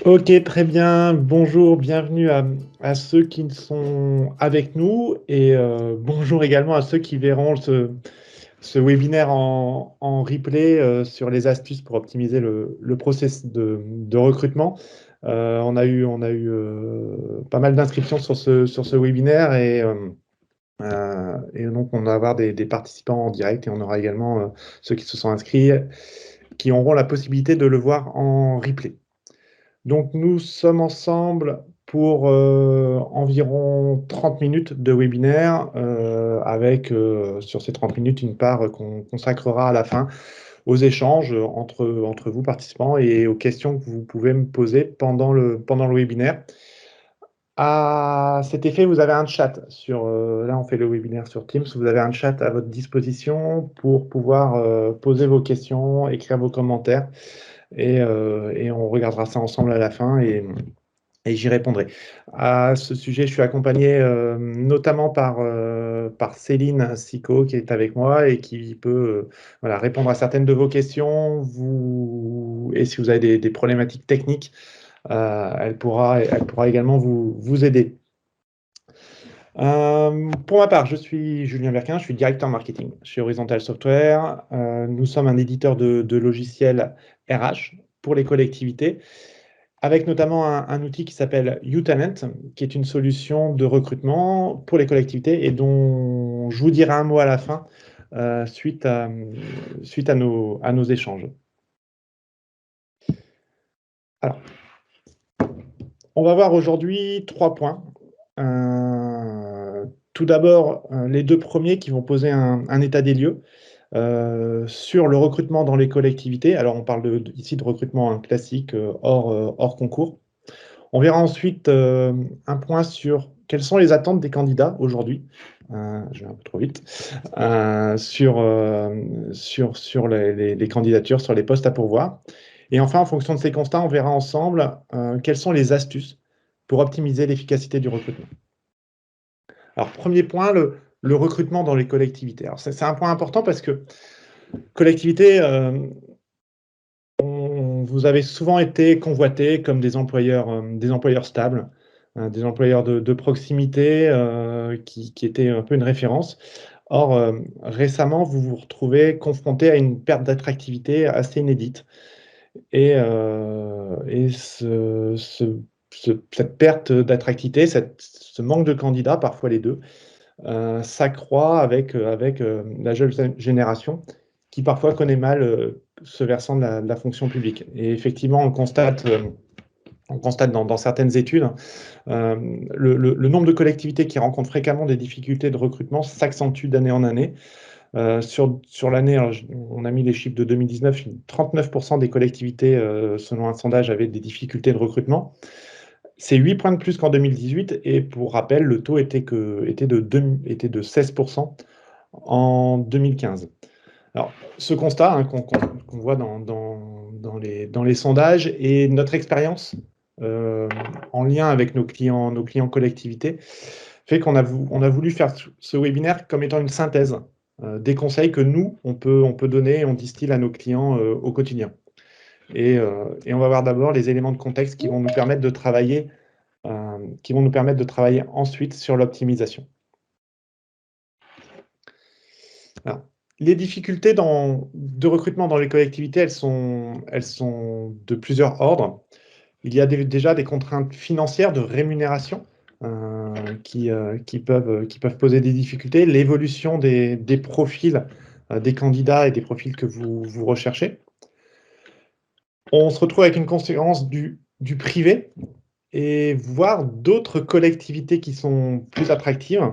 Ok, très bien. Bonjour, bienvenue à ceux qui sont avec nous et bonjour également à ceux qui verront ce webinaire en replay sur les astuces pour optimiser le process de recrutement. On a eu pas mal d'inscriptions sur ce webinaire et donc on va avoir des participants en direct et on aura également ceux qui se sont inscrits qui auront la possibilité de le voir en replay. Donc, nous sommes ensemble pour environ 30 minutes de webinaire, avec sur ces 30 minutes une part qu'on consacrera à la fin aux échanges entre vous participants et aux questions que vous pouvez me poser pendant le webinaire. À cet effet, vous avez un chat là on fait le webinaire sur Teams, vous avez un chat à votre disposition pour pouvoir poser vos questions, écrire vos commentaires et on regardera ça ensemble à la fin et j'y répondrai. À ce sujet, je suis accompagné notamment par Céline Sicot qui est avec moi et qui peut voilà, répondre à certaines de vos questions. Et si vous avez des problématiques techniques, elle pourra également vous aider. Pour ma part, je suis Julien Verquin, je suis directeur marketing chez Horizontal Software. Nous sommes un éditeur de logiciels RH pour les collectivités, avec notamment un outil qui s'appelle uTalent, qui est une solution de recrutement pour les collectivités et dont je vous dirai un mot à la fin suite à nos échanges. Alors, on va voir aujourd'hui 3 points. Tout d'abord, les 2 premiers qui vont poser un état des lieux sur le recrutement dans les collectivités. Alors, on parle ici de recrutement classique hors concours. On verra ensuite un point sur quelles sont les attentes des candidats aujourd'hui. Je vais un peu trop vite. Sur les candidatures, sur les postes à pourvoir. Et enfin, en fonction de ces constats, on verra ensemble quelles sont les astuces pour optimiser l'efficacité du recrutement. Alors, premier point, le recrutement dans les collectivités. Alors, c'est un point important parce que collectivités, vous avez souvent été convoités comme des employeurs stables, des employeurs de proximité qui étaient un peu une référence. Or, récemment, vous vous retrouvez confronté à une perte d'attractivité assez inédite. Et cette perte d'attractivité, ce manque de candidats, parfois les deux, s'accroît avec la jeune génération qui parfois connaît mal ce versant de la fonction publique. Et effectivement, on constate dans certaines études le nombre de collectivités qui rencontrent fréquemment des difficultés de recrutement s'accentue d'année en année. Sur l'année, on a mis les chiffres de 2019, 39% des collectivités, selon un sondage, avaient des difficultés de recrutement. C'est 8 points de plus qu'en 2018 et pour rappel, le taux était de 16% en 2015. Alors, ce constat qu'on voit dans les sondages et notre expérience en lien avec nos clients collectivités fait qu'on a voulu faire ce webinaire comme étant une synthèse des conseils que nous, on peut donner et on distille à nos clients au quotidien. Et on va voir d'abord les éléments de contexte qui vont nous permettre de travailler ensuite sur l'optimisation. Alors, les difficultés de recrutement dans les collectivités, elles sont de plusieurs ordres. Il y a déjà des contraintes financières de rémunération qui peuvent poser des difficultés. L'évolution des profils des candidats et des profils que vous recherchez. On se retrouve avec une conséquence du privé et voir d'autres collectivités qui sont plus attractives.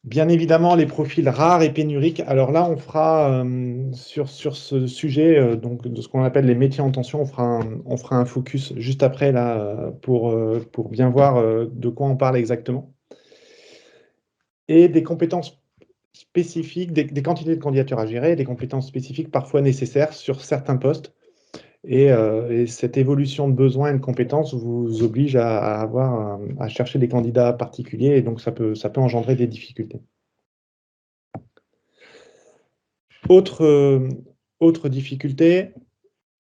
Bien évidemment, les profils rares et pénuriques. Alors là, on fera sur ce sujet donc de ce qu'on appelle les métiers en tension, on fera un focus juste après là pour bien voir de quoi on parle exactement. Et des compétences spécifiques, des quantités de candidatures à gérer, des compétences spécifiques parfois nécessaires sur certains postes. Et cette évolution de besoins et de compétences vous oblige à chercher des candidats particuliers et donc ça peut engendrer des difficultés. Autre difficulté,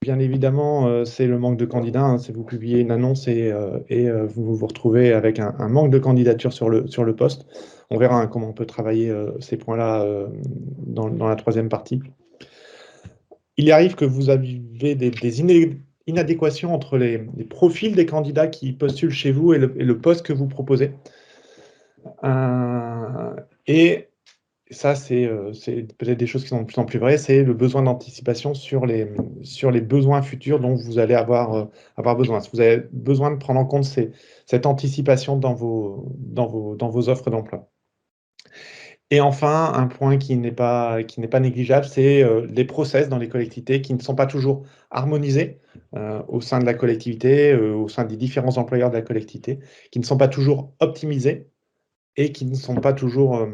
Bien évidemment, c'est le manque de candidats, hein. Si vous publiez une annonce et vous vous retrouvez avec un manque de candidatures sur le poste. On verra, hein, comment on peut travailler, ces points-là, dans la 3e partie. Il arrive que vous aviez des inadéquations entre les profils des candidats qui postulent chez vous et le poste que vous proposez. Et ça, c'est peut-être des choses qui sont de plus en plus vraies, c'est le besoin d'anticipation sur les besoins futurs dont vous allez avoir besoin. Si vous avez besoin de prendre en compte cette anticipation dans vos offres d'emploi. Et enfin, un point qui n'est pas négligeable, c'est, les process dans les collectivités qui ne sont pas toujours harmonisés, au sein de la collectivité, au sein des différents employeurs de la collectivité, qui ne sont pas toujours optimisés et qui ne sont pas toujours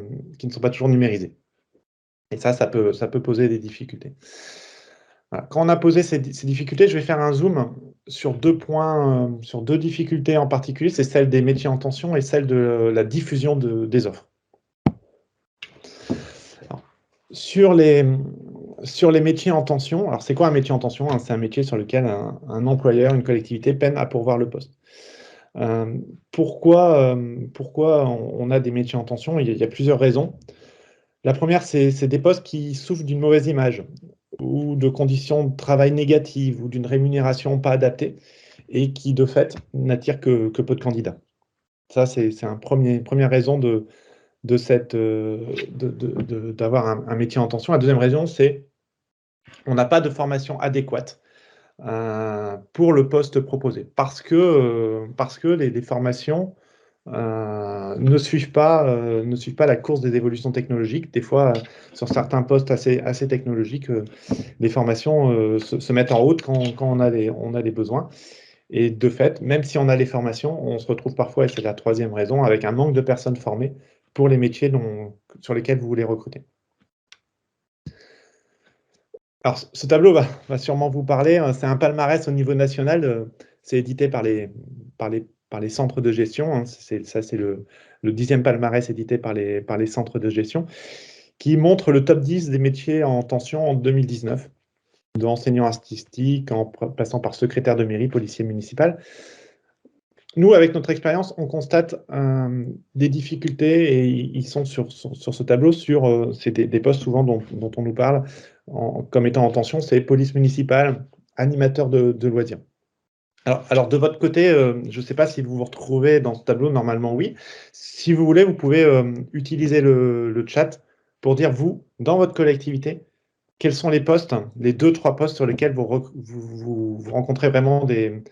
numérisés. Et ça peut poser des difficultés. Voilà. Quand on a posé ces difficultés, je vais faire un zoom sur 2 points, sur 2 difficultés en particulier, c'est celle des métiers en tension et celle de la diffusion des offres. Alors, sur les métiers en tension, alors c'est quoi un métier en tension, hein? C'est un métier sur lequel un employeur, une collectivité peine à pourvoir le poste. Pourquoi on a des métiers en tension? Il y a plusieurs raisons. La première, c'est des postes qui souffrent d'une mauvaise image ou de conditions de travail négatives ou d'une rémunération pas adaptée et qui, de fait, n'attirent que peu de candidats. Ça, c'est une première raison d'avoir un métier en tension. La deuxième raison, c'est on n'a pas de formation adéquate, pour le poste proposé. Parce que les formations ne suivent pas la course des évolutions technologiques. Des fois, sur certains postes assez technologiques, les formations se mettent en route quand on a des besoins. Et de fait, même si on a les formations, on se retrouve parfois, et c'est la 3e raison, avec un manque de personnes formées pour les métiers sur lesquels vous voulez recruter. Alors, ce tableau va sûrement vous parler, hein. C'est un palmarès au niveau national, c'est édité par les centres de gestion, hein. C'est le 10e palmarès édité par les centres de gestion, qui montre le top 10 des métiers en tension en 2019, de enseignant artistique, en passant par secrétaire de mairie, policier municipal. Nous, avec notre expérience, on constate des difficultés et ils sont sur ce tableau, c'est des postes souvent dont on nous parle comme étant en tension, c'est police municipale, animateur de loisirs. Alors de votre côté, je ne sais pas si vous vous retrouvez dans ce tableau, normalement oui. Si vous voulez, vous pouvez utiliser le chat pour dire, vous, dans votre collectivité, quels sont les postes, les 2-3 postes sur lesquels vous rencontrez vraiment des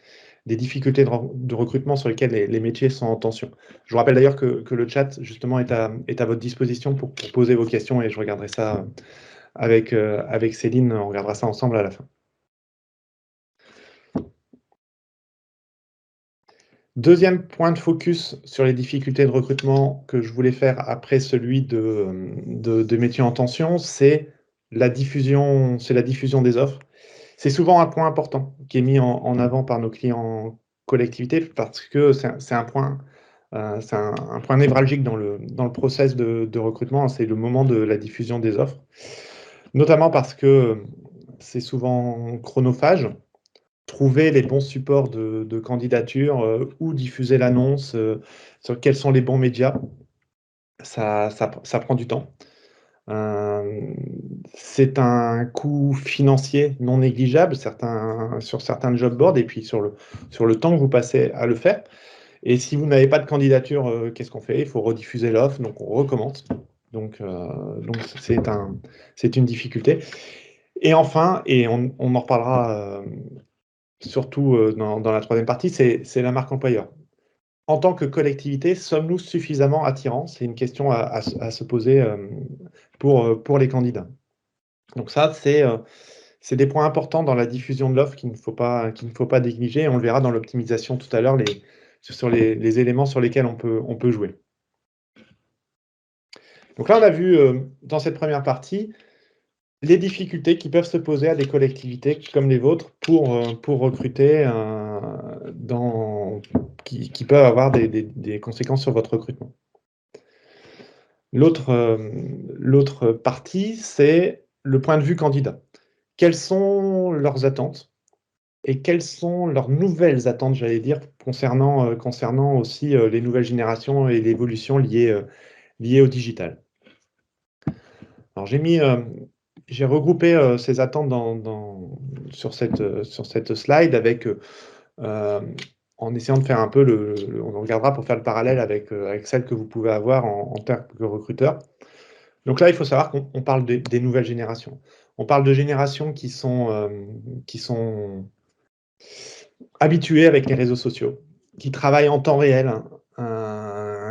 difficultés de recrutement sur lesquelles les métiers sont en tension. Je vous rappelle d'ailleurs que le chat, justement, est à votre disposition pour poser vos questions et je regarderai ça avec Céline, on regardera ça ensemble à la fin. Deuxième point de focus sur les difficultés de recrutement que je voulais faire après celui de métiers en tension, c'est la diffusion des offres. C'est souvent un point important qui est mis en avant par nos clients collectivités parce que c'est un point névralgique dans le process de recrutement, c'est le moment de la diffusion des offres. Notamment parce que c'est souvent chronophage. Trouver les bons supports de candidature, où diffuser l'annonce, sur quels sont les bons médias, ça prend du temps. C'est un coût financier non négligeable, sur certains job boards et puis sur le temps que vous passez à le faire. Et si vous n'avez pas de candidature, qu'est-ce qu'on fait? Il faut rediffuser l'offre, donc on recommence. Donc c'est une difficulté. Et enfin, et on en reparlera, surtout, dans la 3e partie, c'est la marque employeur. En tant que collectivité, sommes-nous suffisamment attirants? C'est une question à se poser, pour les candidats. Donc ça, c'est des points importants dans la diffusion de l'offre qu'il ne faut pas négliger. On le verra dans l'optimisation tout à l'heure, sur les éléments sur lesquels on peut jouer. Donc là, on a vu, dans cette première partie, les difficultés qui peuvent se poser à des collectivités comme les vôtres pour recruter, qui peuvent avoir des conséquences sur votre recrutement. L'autre partie, c'est le point de vue candidat. Quelles sont leurs attentes? et quelles sont leurs nouvelles attentes, j'allais dire, concernant aussi les nouvelles générations et l'évolution liée au digital. Alors j'ai regroupé ces attentes sur cette slide avec en essayant de faire un peu on regardera pour faire le parallèle avec celle que vous pouvez avoir en tant que recruteur. Donc là, il faut savoir qu'on parle des nouvelles générations. On parle de générations qui sont habituées avec les réseaux sociaux, qui travaillent en temps réel,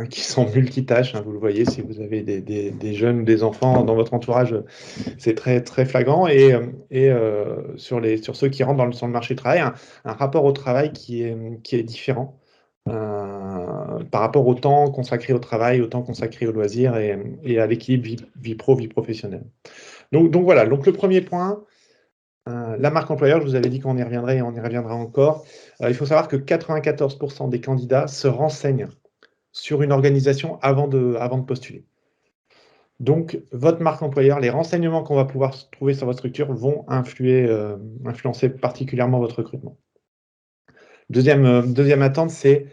qui sont multitâches, vous le voyez si vous avez des jeunes ou des enfants dans votre entourage, c'est très, très flagrant. Et sur ceux qui rentrent sur le marché du travail, un rapport au travail qui est différent par rapport au temps consacré au travail, au temps consacré aux loisirs et à l'équilibre vie pro, vie professionnelle. Donc voilà, donc le premier point, la marque employeur, je vous avais dit qu'on y reviendrait et on y reviendra encore. Il faut savoir que 94% des candidats se renseignent sur une organisation avant de postuler. Donc, votre marque employeur, les renseignements qu'on va pouvoir trouver sur votre structure vont influencer particulièrement votre recrutement. Deuxième attente, c'est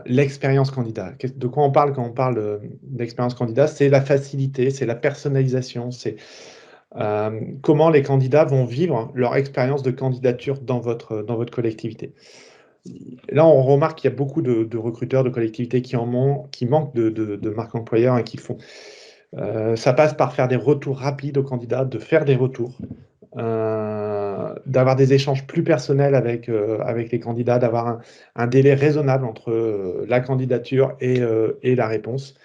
l'expérience candidat. De quoi on parle quand on parle d'expérience candidat? C'est la facilité, c'est la personnalisation, c'est comment les candidats vont vivre leur expérience de candidature dans votre collectivité. Là, on remarque qu'il y a beaucoup de recruteurs, de collectivités qui manquent de marque employeur et qui font. Ça passe par faire des retours rapides aux candidats, de faire des retours, d'avoir des échanges plus personnels avec les candidats, d'avoir un délai raisonnable entre la candidature et la réponse.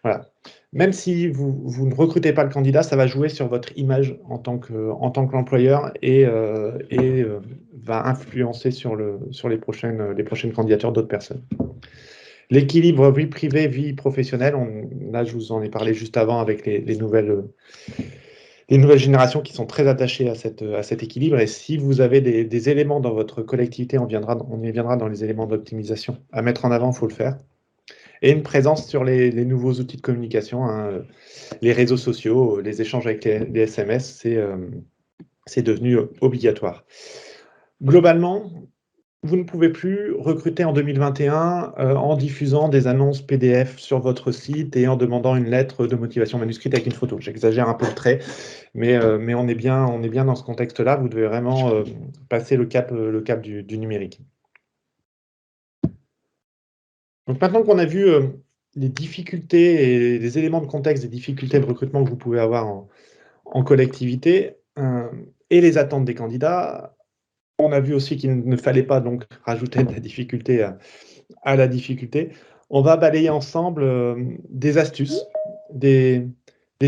Voilà. Même si vous ne recrutez pas le candidat, ça va jouer sur votre image en tant qu'employeur et va influencer sur les prochaines candidatures d'autres personnes. L'équilibre vie privée, vie professionnelle, là je vous en ai parlé juste avant avec les nouvelles générations qui sont très attachées à cet équilibre. Et si vous avez des éléments dans votre collectivité, on y viendra dans les éléments d'optimisation à mettre en avant, il faut le faire. Et une présence sur les nouveaux outils de communication, les réseaux sociaux, les échanges avec les SMS, c'est devenu obligatoire. Globalement, vous ne pouvez plus recruter en 2021 en diffusant des annonces PDF sur votre site et en demandant une lettre de motivation manuscrite avec une photo. J'exagère un peu le trait, mais on est bien dans ce contexte-là. Vous devez vraiment passer le cap du numérique. Donc maintenant qu'on a vu les difficultés et les éléments de contexte des difficultés de recrutement que vous pouvez avoir en collectivité et les attentes des candidats, on a vu aussi qu'il ne fallait pas donc rajouter de la difficulté à la difficulté. On va balayer ensemble des astuces, des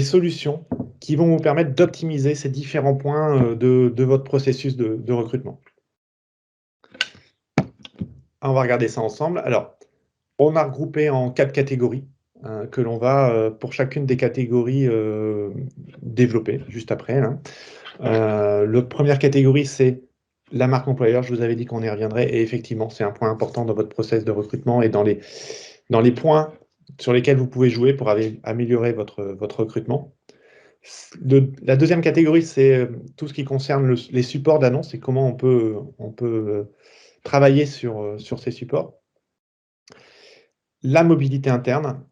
solutions qui vont vous permettre d'optimiser ces différents points de votre processus de recrutement. On va regarder ça ensemble. Alors, on a regroupé en 4 catégories que l'on va, pour chacune des catégories, développer juste après. La première catégorie, c'est la marque employeur. Je vous avais dit qu'on y reviendrait et effectivement, c'est un point important dans votre process de recrutement et dans les points sur lesquels vous pouvez jouer pour améliorer votre recrutement. La deuxième catégorie, c'est tout ce qui concerne les supports d'annonces et comment on peut travailler sur ces supports. La mobilité interne,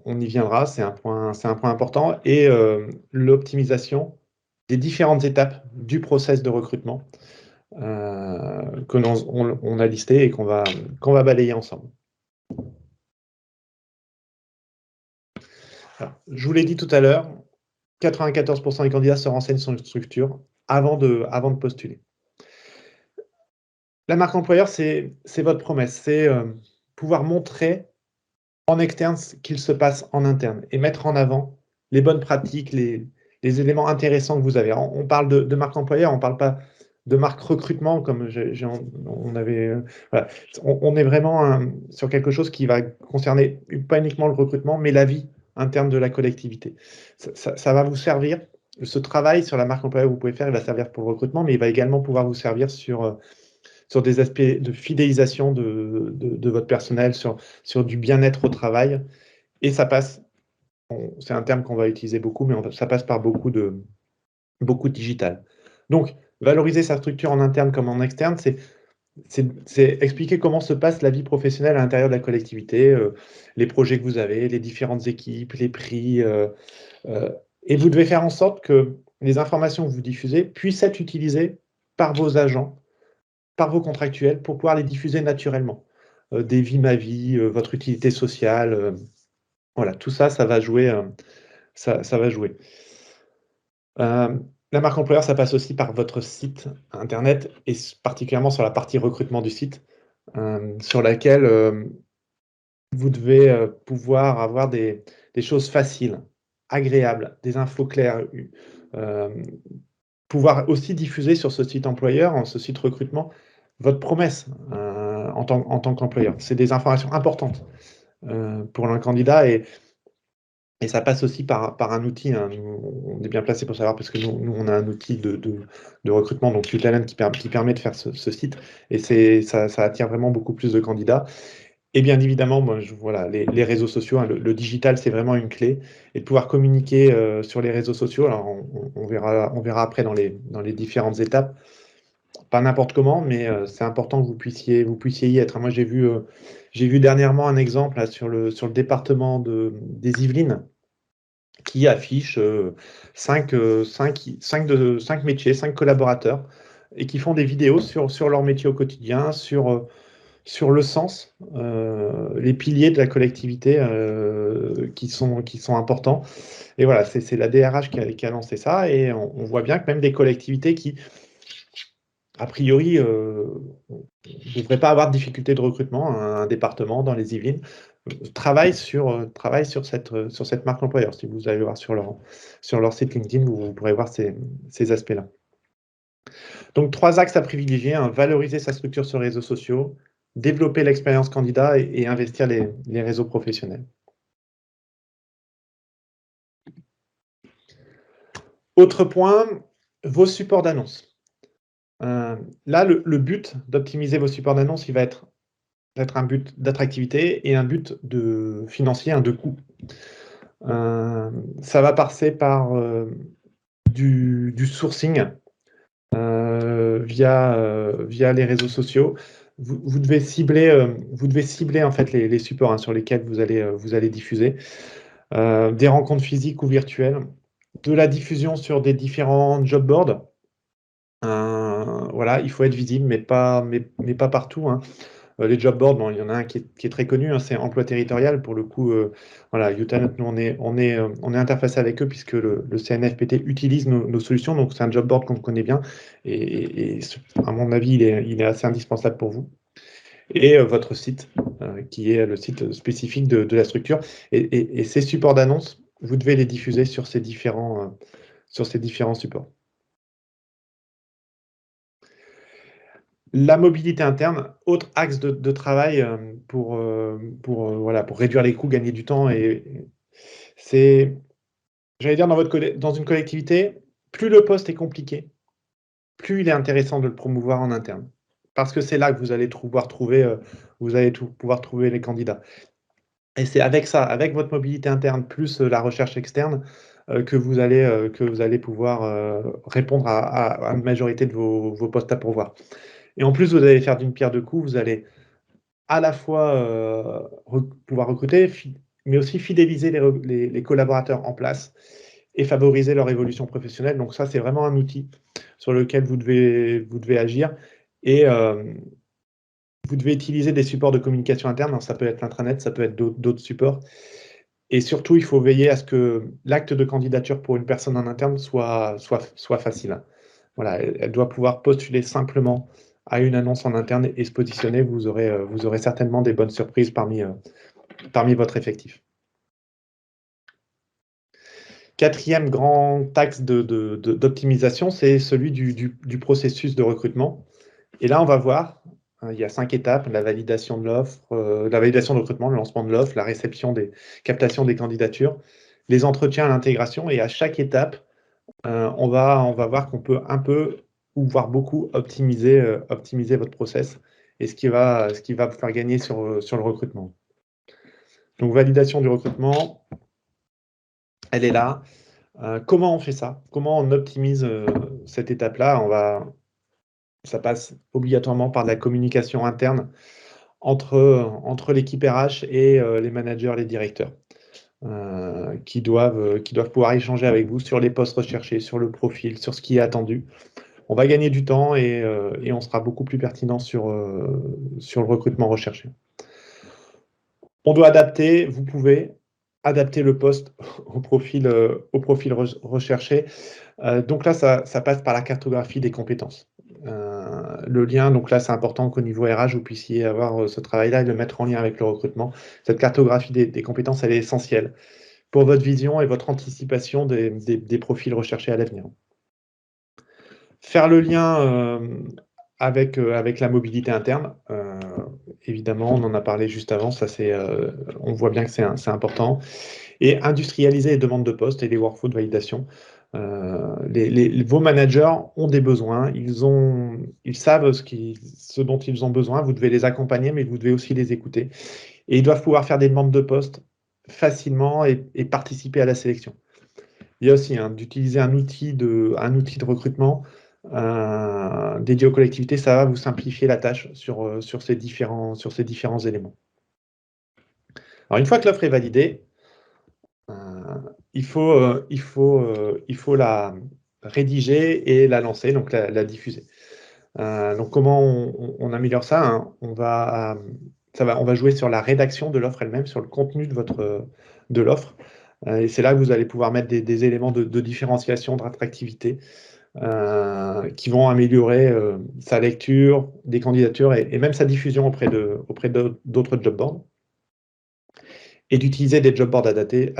on y viendra, c'est un point important et l'optimisation des différentes étapes du process de recrutement qu'on a listé et qu'on va balayer ensemble. Alors, je vous l'ai dit tout à l'heure, 94% des candidats se renseignent sur une structure avant de postuler. La marque employeur, c'est votre promesse, c'est pouvoir montrer en externe ce qu'il se passe en interne et mettre en avant les bonnes pratiques, les éléments intéressants que vous avez. On parle de marque employeur, on ne parle pas de marque recrutement comme on avait. Voilà. On est vraiment sur quelque chose qui va concerner pas uniquement le recrutement, mais la vie interne de la collectivité. Ça va vous servir. Ce travail sur la marque employeur que vous pouvez faire, il va servir pour le recrutement, mais il va également pouvoir vous servir sur des aspects de fidélisation de votre personnel, sur du bien-être au travail. Et ça passe, c'est un terme qu'on va utiliser beaucoup, mais ça passe par beaucoup de digital. Donc, Valoriser sa structure en interne comme en externe, c'est expliquer comment se passe la vie professionnelle à l'intérieur de la collectivité, les projets que vous avez, les différentes équipes, les prix, et vous devez faire en sorte que les informations que vous diffusez puissent être utilisées par vos agents, par vos contractuels, pour pouvoir les diffuser naturellement. Des vies ma vie, votre utilité sociale, voilà, tout ça, ça va jouer, ça va jouer. La marque employeur, ça passe aussi par votre site internet et particulièrement sur la partie recrutement du site, sur laquelle, vous devez, pouvoir avoir des choses faciles, agréables, des infos claires, pouvoir aussi diffuser sur ce site employeur, en ce site recrutement, votre promesse, en tant qu'employeur. C'est des informations importantes, pour un candidat et ça passe aussi par un outil, hein. Nous, on est bien placé pour savoir parce que nous, on a un outil de recrutement, donc Utalent qui permet de faire ce site et ça attire vraiment beaucoup plus de candidats. Et bien évidemment, moi, voilà, les réseaux sociaux, hein, le digital, c'est vraiment une clé et de pouvoir communiquer, sur les réseaux sociaux. Alors on verra après dans les différentes étapes, pas n'importe comment, mais c'est important que vous puissiez y être. Moi, j'ai vu dernièrement un exemple là sur le département des Yvelines qui affiche, 5 métiers, 5 collaborateurs et qui font des vidéos sur leur métier au quotidien, sur le sens, les piliers de la collectivité, qui sont importants. Et voilà, c'est la DRH qui a lancé ça et on voit bien que même des collectivités qui, a priori, ne devraient pas avoir de difficulté de recrutement, un département dans les Yvelines, travaille sur cette marque employeur. Si vous allez voir sur leur site LinkedIn, vous pourrez voir ces aspects-là. Donc 3 axes à privilégier, hein: valoriser sa structure sur les réseaux sociaux, développer l'expérience candidat et investir les réseaux professionnels. Autre point, vos supports d'annonces. Là, le but d'optimiser vos supports d'annonces, il va être un but d'attractivité et un but financier, de coût. Ça va passer par, du sourcing, via les réseaux sociaux. Vous devez cibler en fait les supports, hein, sur lesquels vous allez diffuser. Des rencontres physiques ou virtuelles, de la diffusion sur des différents job boards. Voilà, il faut être visible, mais pas partout, hein. Les job boards, bon, il y en a un qui est très connu, hein, c'est Emploi Territorial. Pour le coup, voilà, Utalent, nous, on est interfacé avec eux puisque le CNFPT utilise nos solutions, donc c'est un job board qu'on connaît bien et à mon avis, il est assez indispensable pour vous. Et votre site, qui est le site spécifique de la structure et ces supports d'annonces, vous devez les diffuser sur ces différents supports. La mobilité interne, autre axe de travail, voilà, pour réduire les coûts, gagner du temps et c'est j'allais dire dans une collectivité, plus le poste est compliqué, plus il est intéressant de le promouvoir en interne. Parce que c'est là que vous allez pouvoir trouver les candidats. Et c'est avec ça, avec votre mobilité interne plus, la recherche externe, que vous allez pouvoir, répondre à une majorité de vos postes à pourvoir. Et en plus, vous allez faire d'une pierre deux coups, vous allez à la fois, pouvoir recruter, mais aussi fidéliser les collaborateurs en place et favoriser leur évolution professionnelle. Donc ça, c'est vraiment un outil sur lequel vous devez agir et vous devez utiliser des supports de communication interne. Alors ça peut être l'intranet, ça peut être d'autres supports et surtout, il faut veiller à ce que l'acte de candidature pour une personne en interne soit facile. Voilà, elle doit pouvoir postuler simplement à une annonce en interne et se positionner. Vous aurez certainement des bonnes surprises parmi votre effectif. 4e grand axe d'optimisation, c'est celui du processus de recrutement et là, on va voir, il y a 5 étapes: la validation de l'offre, la validation de recrutement, le lancement de l'offre, la réception captation des candidatures, les entretiens à l'intégration et à chaque étape, on va voir qu'on peut un peu ou voire beaucoup optimiser votre process et ce qui va vous faire gagner sur le recrutement. Donc validation du recrutement, elle est là. Comment on fait ça? Comment on optimise cette étape-là? Ça passe obligatoirement par de la communication interne entre l'équipe RH et les managers, les directeurs, qui doivent pouvoir échanger avec vous sur les postes recherchés, sur le profil, sur ce qui est attendu. On va gagner du temps et on sera beaucoup plus pertinent sur le recrutement recherché. On doit adapter, vous pouvez adapter le poste au profil recherché. Donc là, ça passe par la cartographie des compétences. Le lien, donc là, c'est important qu'au niveau RH, vous puissiez avoir ce travail-là et le mettre en lien avec le recrutement. Cette cartographie des compétences, elle est essentielle pour votre vision et votre anticipation des profils recherchés à l'avenir. Faire le lien avec la mobilité interne, évidemment, on en a parlé juste avant, ça on voit bien que c'est important. Et industrialiser les demandes de poste et les workflows de validation. Vos managers ont des besoins, ils savent ce dont ils ont besoin, vous devez les accompagner, mais vous devez aussi les écouter. Et ils doivent pouvoir faire des demandes de poste facilement et participer à la sélection. Il y a aussi d'utiliser un outil de recrutement dédié aux collectivités, ça va vous simplifier la tâche sur ces différents éléments. Alors, une fois que l'offre est validée, il faut la rédiger et la lancer, donc la diffuser. Donc comment on améliore ça, hein? On va jouer sur la rédaction de l'offre elle-même, sur le contenu de l'offre. Et c'est là que vous allez pouvoir mettre des éléments de différenciation, d'attractivité, qui vont améliorer sa lecture des candidatures et même sa diffusion auprès d'autres job boards. Et d'utiliser des job boards adaptés.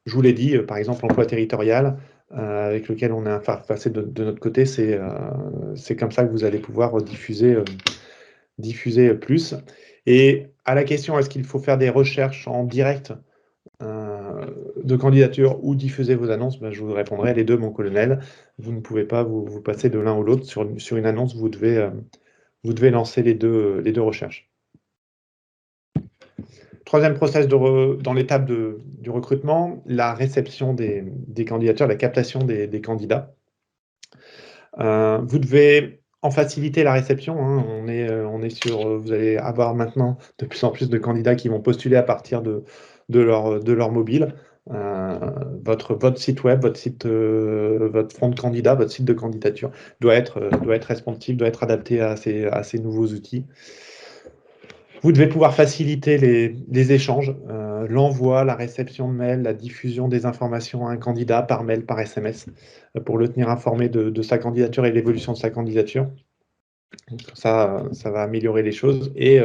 Je vous l'ai dit, par exemple, l'emploi territorial, avec lequel on est interfacé de notre côté, c'est comme ça que vous allez pouvoir diffuser plus. Et à la question, est-ce qu'il faut faire des recherches en direct de candidature ou diffuser vos annonces, je vous répondrai les deux, mon colonel. Vous ne pouvez pas vous passer de l'un ou l'autre. Sur une annonce, vous devez lancer les deux recherches. Troisième process dans l'étape du recrutement, la réception des candidatures, la captation des candidats. Vous devez en faciliter la réception. Hein. On est sur, vous allez avoir maintenant de plus en plus de candidats qui vont postuler à partir de leur mobile. Votre site web, votre front de candidat, votre site de candidature doit être responsive, doit être adapté à ces nouveaux outils. Vous devez pouvoir faciliter les échanges, l'envoi, la réception de mails, la diffusion des informations à un candidat par mail, par SMS, pour le tenir informé de sa candidature et l'évolution de sa candidature. Donc ça va améliorer les choses. Et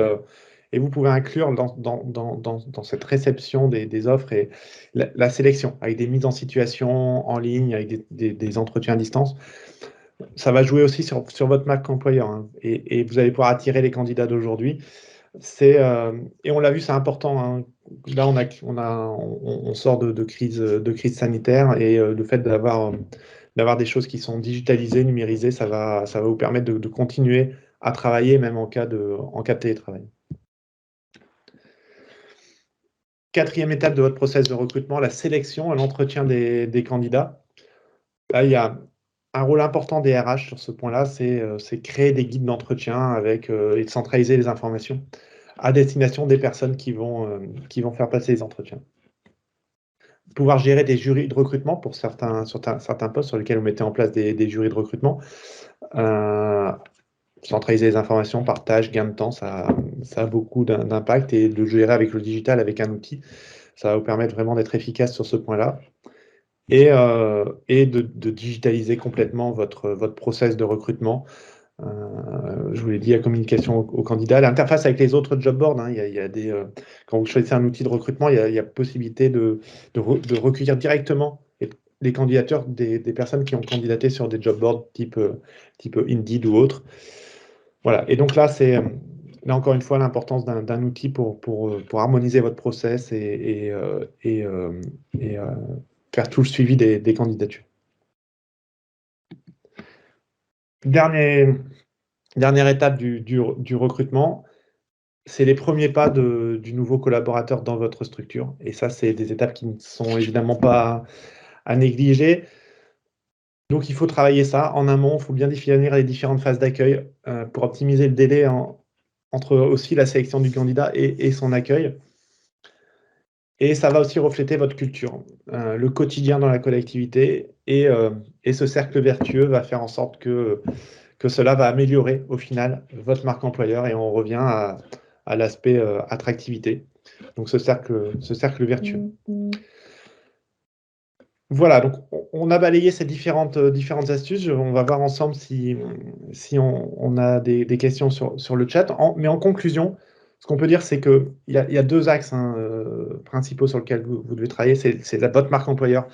vous pouvez inclure dans cette réception des offres et la sélection, avec des mises en situation en ligne, avec des entretiens à distance. Ça va jouer aussi sur votre marque employeur. Hein, et vous allez pouvoir attirer les candidats d'aujourd'hui. Et on l'a vu, c'est important. Hein. Là, on sort de crise sanitaire et le fait d'avoir des choses qui sont digitalisées, numérisées, ça va vous permettre de continuer à travailler même en cas de télétravail. Quatrième étape de votre process de recrutement, la sélection et l'entretien des candidats. Là, il y a un rôle important des RH sur ce point-là, c'est créer des guides d'entretien et de centraliser les informations à destination des personnes qui vont faire passer les entretiens. Pouvoir gérer des jurys de recrutement pour certains postes sur lesquels on mettait en place des jurys de recrutement. Centraliser les informations, partage, gain de temps, ça a beaucoup d'impact, et de gérer avec le digital, avec un outil, ça va vous permettre vraiment d'être efficace sur ce point-là. Et de digitaliser complètement votre process de recrutement. Je vous l'ai dit, la communication aux candidats, l'interface avec les autres job boards. Hein, il y a quand vous choisissez un outil de recrutement, il y a possibilité de recueillir directement les candidatures des personnes qui ont candidaté sur des job boards type Indeed ou autre. Voilà. Et donc là, c'est encore une fois l'importance d'un outil pour harmoniser votre process et faire tout le suivi des candidatures. Dernière étape du recrutement, c'est les premiers pas du nouveau collaborateur dans votre structure. Et ça, c'est des étapes qui ne sont évidemment pas à négliger. Donc, il faut travailler ça en amont. Il faut bien définir les différentes phases d'accueil pour optimiser le délai entre aussi la sélection du candidat et son accueil. Et ça va aussi refléter votre culture, le quotidien dans la collectivité et ce cercle vertueux va faire en sorte que cela va améliorer au final votre marque employeur et on revient à l'aspect attractivité. Donc ce cercle vertueux. Voilà, donc on a balayé ces différentes astuces. On va voir ensemble si on a des questions sur le chat. Mais en conclusion, ce qu'on peut dire, c'est qu'il y a 2 axes principaux sur lesquels vous devez travailler. C'est votre marque employeur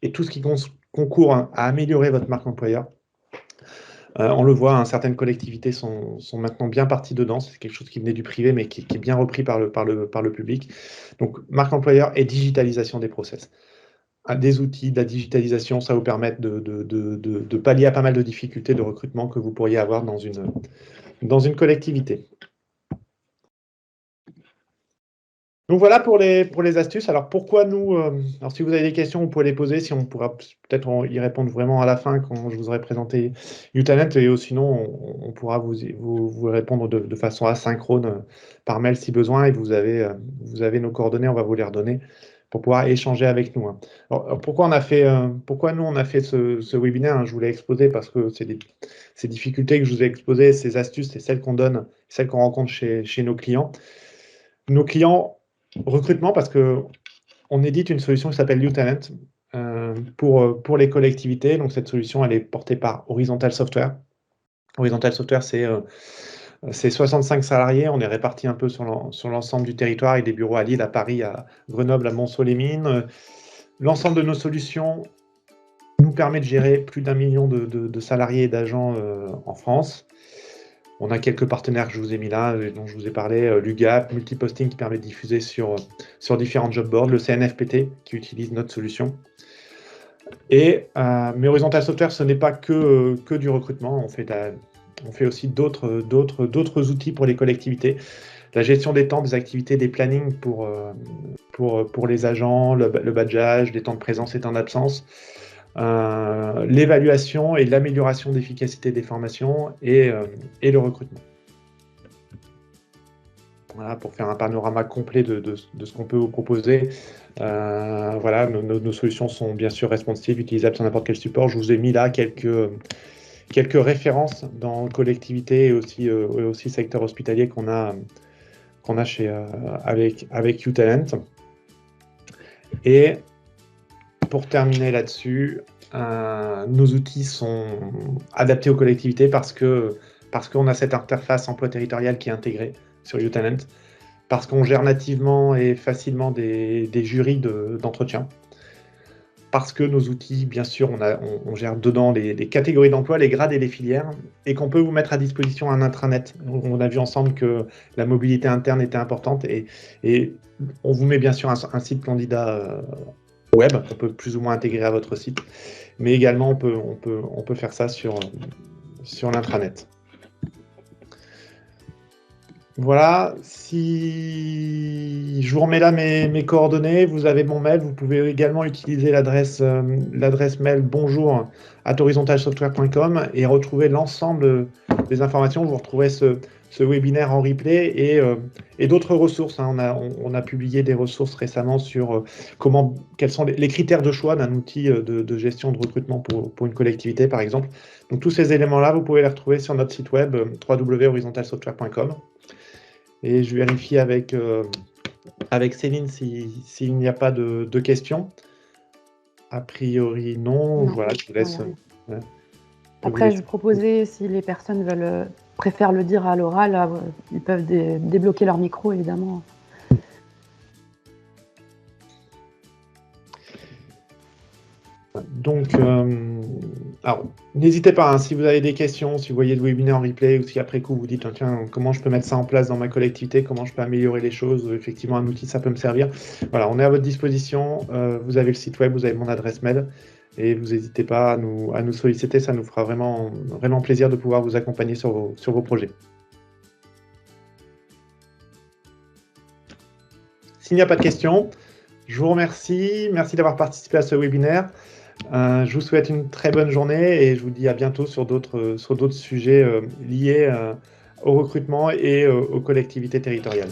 et tout ce qui concourt à améliorer votre marque employeur. On le voit, certaines collectivités sont maintenant bien parties dedans. C'est quelque chose qui venait du privé, mais qui est bien repris par le public. Donc, marque employeur et digitalisation des process. Des outils, de la digitalisation, ça vous permettre de pallier à pas mal de difficultés de recrutement que vous pourriez avoir dans une collectivité. Donc voilà pour les astuces. Alors pourquoi nous, alors si vous avez des questions, vous pouvez les poser, si on pourra peut-être y répondre vraiment à la fin quand je vous aurai présenté uTalent, et sinon on pourra vous répondre de façon asynchrone par mail si besoin, et vous avez nos coordonnées, on va vous les redonner pour pouvoir échanger avec nous. Alors, pourquoi nous on a fait ce webinaire, je vous l'ai exposé parce que ces difficultés que je vous ai exposées, ces astuces, c'est celles qu'on donne, celles qu'on rencontre chez nos clients. Nos clients recrutement, parce qu'on édite une solution qui s'appelle uTalent pour les collectivités. Donc cette solution, elle est portée par Horizontal Software. Horizontal Software, c'est 65 salariés. On est répartis un peu sur l'ensemble du territoire, avec des bureaux à Lille, à Paris, à Grenoble, à Montceau-les-Mines. L'ensemble de nos solutions nous permet de gérer plus d'1 million de salariés et d'agents en France. On a quelques partenaires que je vous ai mis là, dont je vous ai parlé, l'UGAP, Multiposting qui permet de diffuser sur différents job boards, le CNFPT qui utilise notre solution. Mais Horizontal Software, ce n'est pas que du recrutement, on fait aussi d'autres outils pour les collectivités. La gestion des temps, des activités, des plannings pour les agents, le badgeage, les temps de présence et temps d'absence. L'évaluation et l'amélioration d'efficacité des formations et le recrutement. Voilà, pour faire un panorama complet de ce qu'on peut vous proposer. Voilà, nos solutions sont bien sûr responsives, utilisables sur n'importe quel support. Je vous ai mis là quelques références dans collectivité et aussi secteur hospitalier qu'on a avec uTalent. Et pour terminer là-dessus, nos outils sont adaptés aux collectivités parce qu'on a cette interface emploi territorial qui est intégrée sur uTalent, parce qu'on gère nativement et facilement des jurys d'entretien, parce que nos outils, bien sûr, on gère dedans les catégories d'emploi, les grades et les filières, et qu'on peut vous mettre à disposition un intranet. On a vu ensemble que la mobilité interne était importante, et on vous met bien sûr un site candidat web qu'on peut plus ou moins intégrer à votre site, mais également on peut faire ça sur l'intranet. Voilà, si je vous remets là mes coordonnées, vous avez mon mail, vous pouvez également utiliser l'adresse mail bonjour@horizontalsoftware.com et retrouver l'ensemble des informations. Vous retrouverez ce webinaire en replay et d'autres ressources. On a publié des ressources récemment sur quels sont les critères de choix d'un outil de gestion de recrutement pour une collectivité, par exemple. Donc tous ces éléments-là, vous pouvez les retrouver sur notre site web www.horizontalsoftware.com. Et je vérifie avec Céline s'il n'y a pas de questions. A priori, non. Voilà, je vous laisse. Après, je proposais, si les personnes préfèrent le dire à l'oral, ils peuvent débloquer leur micro, évidemment. Donc, alors, n'hésitez pas, si vous avez des questions, si vous voyez le webinaire en replay ou si après coup vous dites tiens, comment je peux mettre ça en place dans ma collectivité, comment je peux améliorer les choses, effectivement un outil ça peut me servir. Voilà, on est à votre disposition, vous avez le site web, vous avez mon adresse mail et vous n'hésitez pas à nous solliciter, ça nous fera vraiment plaisir de pouvoir vous accompagner sur vos projets. S'il n'y a pas de questions, je vous remercie, merci d'avoir participé à ce webinaire. Je vous souhaite une très bonne journée et je vous dis à bientôt sur d'autres sujets liés au recrutement et aux collectivités territoriales.